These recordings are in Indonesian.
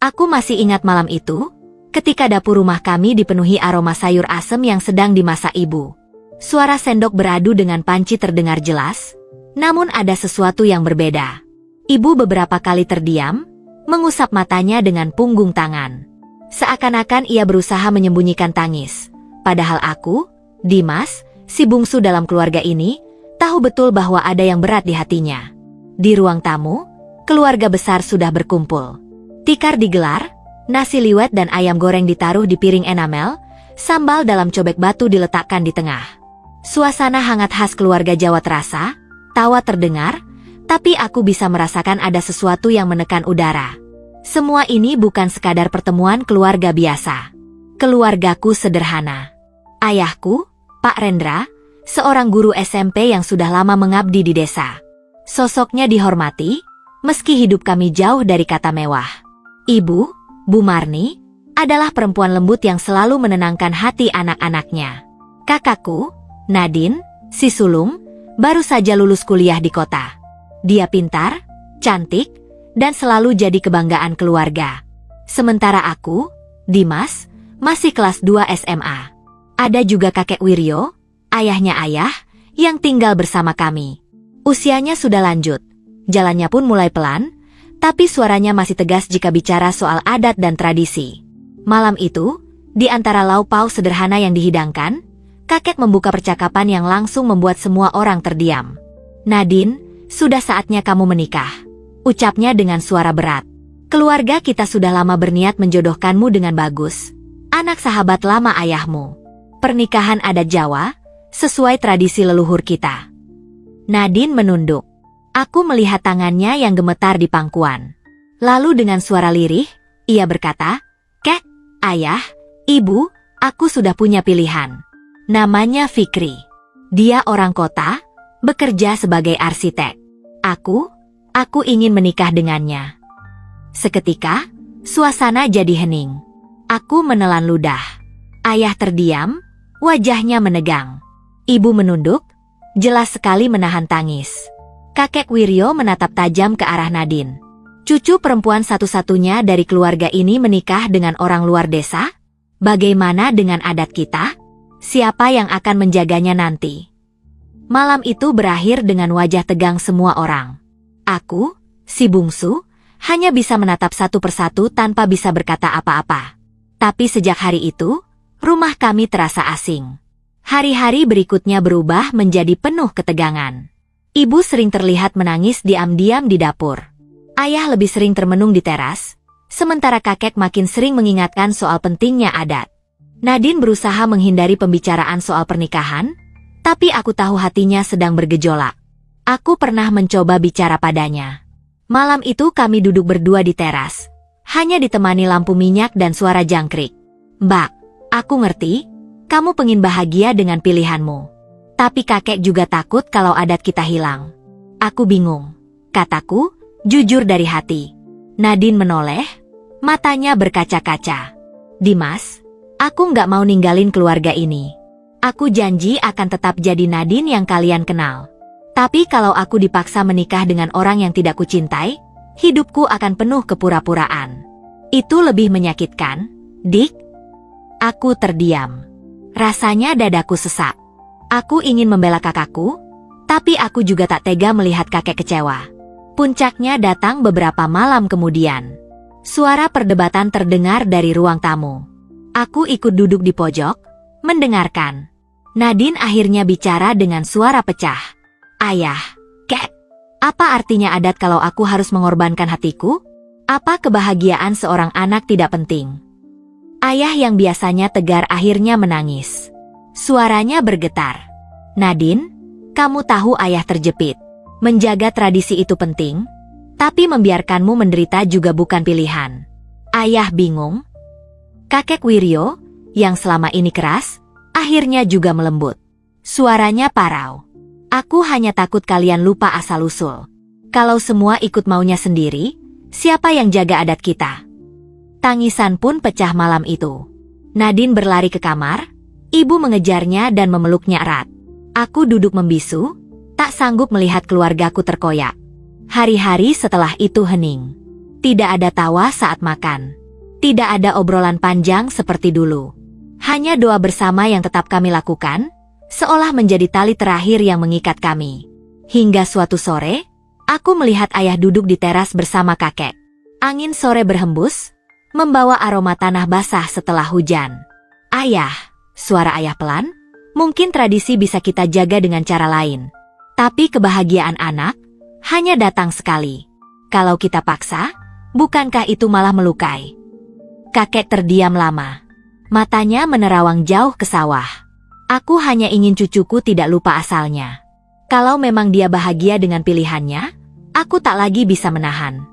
Aku masih ingat malam itu, ketika dapur rumah kami dipenuhi aroma sayur asem yang sedang dimasak ibu. Suara sendok beradu dengan panci terdengar jelas, namun ada sesuatu yang berbeda. Ibu beberapa kali terdiam, mengusap matanya dengan punggung tangan. Seakan-akan ia berusaha menyembunyikan tangis. Padahal aku, Dimas, si bungsu dalam keluarga ini, tahu betul bahwa ada yang berat di hatinya. Di ruang tamu, keluarga besar sudah berkumpul. Tikar digelar, nasi liwet dan ayam goreng ditaruh di piring enamel, sambal dalam cobek batu diletakkan di tengah. Suasana hangat khas keluarga Jawa terasa, tawa terdengar, tapi aku bisa merasakan ada sesuatu yang menekan udara. Semua ini bukan sekadar pertemuan keluarga biasa. Keluargaku sederhana. Ayahku, Pak Rendra, seorang guru SMP yang sudah lama mengabdi di desa. Sosoknya dihormati, meski hidup kami jauh dari kata mewah. Ibu, Bu Marni, adalah perempuan lembut yang selalu menenangkan hati anak-anaknya. Kakakku, Nadine, si sulung, baru saja lulus kuliah di kota. Dia pintar, cantik, dan selalu jadi kebanggaan keluarga. Sementara aku, Dimas, masih kelas 2 SMA. Ada juga kakek Wiryo, ayahnya ayah, yang tinggal bersama kami. Usianya sudah lanjut, jalannya pun mulai pelan, tapi suaranya masih tegas jika bicara soal adat dan tradisi. Malam itu, di antara lauk pauk sederhana yang dihidangkan, kakek membuka percakapan yang langsung membuat semua orang terdiam. Nadine, sudah saatnya kamu menikah, ucapnya dengan suara berat. Keluarga kita sudah lama berniat menjodohkanmu dengan Bagus, anak sahabat lama ayahmu. Pernikahan adat Jawa, sesuai tradisi leluhur kita. Nadine menunduk. Aku melihat tangannya yang gemetar di pangkuan. Lalu dengan suara lirih, ia berkata, "Kek, ayah, ibu, aku sudah punya pilihan. Namanya Fikri. Dia orang kota, bekerja sebagai arsitek. Aku ingin menikah dengannya." Seketika, suasana jadi hening. Aku menelan ludah. Ayah terdiam, wajahnya menegang. Ibu menunduk, jelas sekali menahan tangis. Kakek Wiryo menatap tajam ke arah Nadine. Cucu perempuan satu-satunya dari keluarga ini menikah dengan orang luar desa? Bagaimana dengan adat kita? Siapa yang akan menjaganya nanti? Malam itu berakhir dengan wajah tegang semua orang. Aku, si bungsu, hanya bisa menatap satu persatu tanpa bisa berkata apa-apa. Tapi sejak hari itu, rumah kami terasa asing. Hari-hari berikutnya berubah menjadi penuh ketegangan. Ibu sering terlihat menangis diam-diam di dapur. Ayah lebih sering termenung di teras, sementara kakek makin sering mengingatkan soal pentingnya adat. Nadine berusaha menghindari pembicaraan soal pernikahan, tapi aku tahu hatinya sedang bergejolak. Aku pernah mencoba bicara padanya. Malam itu kami duduk berdua di teras, hanya ditemani lampu minyak dan suara jangkrik. "Mbak, aku ngerti, kamu pengen bahagia dengan pilihanmu. Tapi kakek juga takut kalau adat kita hilang." "Aku bingung," kataku, jujur dari hati. Nadine menoleh, matanya berkaca-kaca. "Dimas, aku nggak mau ninggalin keluarga ini. Aku janji akan tetap jadi Nadine yang kalian kenal. Tapi kalau aku dipaksa menikah dengan orang yang tidak kucintai, hidupku akan penuh kepura-puraan. Itu lebih menyakitkan, Dik." Aku terdiam. Rasanya dadaku sesak. Aku ingin membela kakakku, tapi aku juga tak tega melihat kakek kecewa. Puncaknya datang beberapa malam kemudian. Suara perdebatan terdengar dari ruang tamu. Aku ikut duduk di pojok, mendengarkan. Nadine akhirnya bicara dengan suara pecah. "Ayah, Kek, apa artinya adat kalau aku harus mengorbankan hatiku? Apa kebahagiaan seorang anak tidak penting?" Ayah yang biasanya tegar akhirnya menangis. Suaranya bergetar. "Nadine, kamu tahu ayah terjepit. Menjaga tradisi itu penting, tapi membiarkanmu menderita juga bukan pilihan." Ayah bingung. Kakek Wiryo, yang selama ini keras, akhirnya juga melembut. Suaranya parau. "Aku hanya takut kalian lupa asal-usul. Kalau semua ikut maunya sendiri, siapa yang jaga adat kita?" Tangisan pun pecah malam itu. Nadine berlari ke kamar. Ibu mengejarnya dan memeluknya erat. Aku duduk membisu, tak sanggup melihat keluargaku terkoyak. Hari-hari setelah itu hening. Tidak ada tawa saat makan. Tidak ada obrolan panjang seperti dulu. Hanya doa bersama yang tetap kami lakukan, seolah menjadi tali terakhir yang mengikat kami. Hingga suatu sore, aku melihat ayah duduk di teras bersama kakek. Angin sore berhembus, membawa aroma tanah basah setelah hujan. "Ayah," suara ayah pelan, "mungkin tradisi bisa kita jaga dengan cara lain. Tapi kebahagiaan anak hanya datang sekali. Kalau kita paksa, bukankah itu malah melukai?" Kakek terdiam lama. Matanya menerawang jauh ke sawah. "Aku hanya ingin cucuku tidak lupa asalnya. Kalau memang dia bahagia dengan pilihannya, aku tak lagi bisa menahan."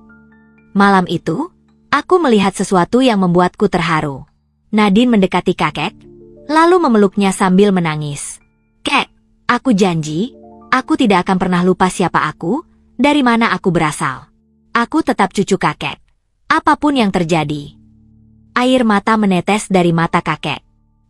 Malam itu, aku melihat sesuatu yang membuatku terharu. Nadine mendekati kakek, lalu memeluknya sambil menangis. "Kek, aku janji, aku tidak akan pernah lupa siapa aku, dari mana aku berasal. Aku tetap cucu kakek, apapun yang terjadi." Air mata menetes dari mata kakek.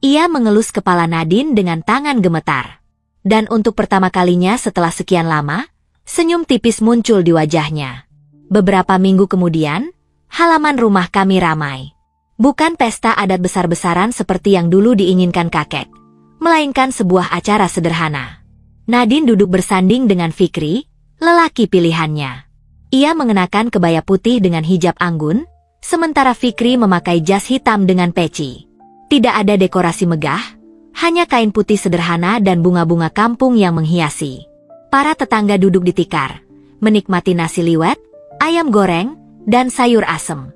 Ia mengelus kepala Nadine dengan tangan gemetar. Dan untuk pertama kalinya setelah sekian lama, senyum tipis muncul di wajahnya. Beberapa minggu kemudian, halaman rumah kami ramai. Bukan pesta adat besar-besaran seperti yang dulu diinginkan kakek, melainkan sebuah acara sederhana. Nadine duduk bersanding dengan Fikri, lelaki pilihannya. Ia mengenakan kebaya putih dengan hijab anggun, sementara Fikri memakai jas hitam dengan peci. Tidak ada dekorasi megah, hanya kain putih sederhana dan bunga-bunga kampung yang menghiasi. Para tetangga duduk di tikar, menikmati nasi liwet, ayam goreng, dan sayur asem.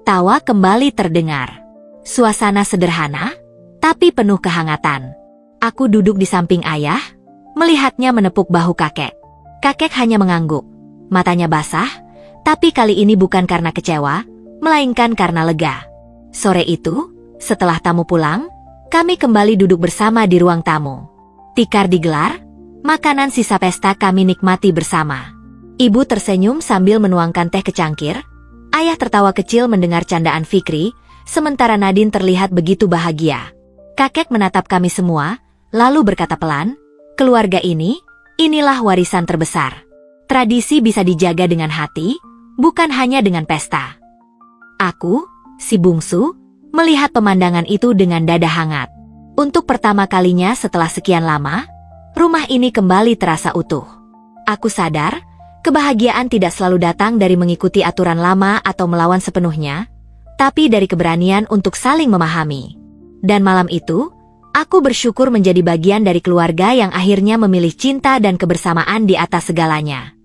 Tawa kembali terdengar. Suasana sederhana, tapi penuh kehangatan. Aku duduk di samping ayah, melihatnya menepuk bahu kakek. Kakek hanya mengangguk, matanya basah, tapi kali ini bukan karena kecewa, melainkan karena lega. Sore itu, setelah tamu pulang, kami kembali duduk bersama di ruang tamu. Tikar digelar, makanan sisa pesta kami nikmati bersama. Ibu tersenyum sambil menuangkan teh ke cangkir. Ayah tertawa kecil mendengar candaan Fikri, sementara Nadine terlihat begitu bahagia. Kakek menatap kami semua, lalu berkata pelan, "Keluarga ini, inilah warisan terbesar. Tradisi bisa dijaga dengan hati, bukan hanya dengan pesta." Aku, si bungsu, melihat pemandangan itu dengan dada hangat. Untuk pertama kalinya setelah sekian lama, rumah ini kembali terasa utuh. Aku sadar, kebahagiaan tidak selalu datang dari mengikuti aturan lama atau melawan sepenuhnya, tapi dari keberanian untuk saling memahami. Dan malam itu, aku bersyukur menjadi bagian dari keluarga yang akhirnya memilih cinta dan kebersamaan di atas segalanya.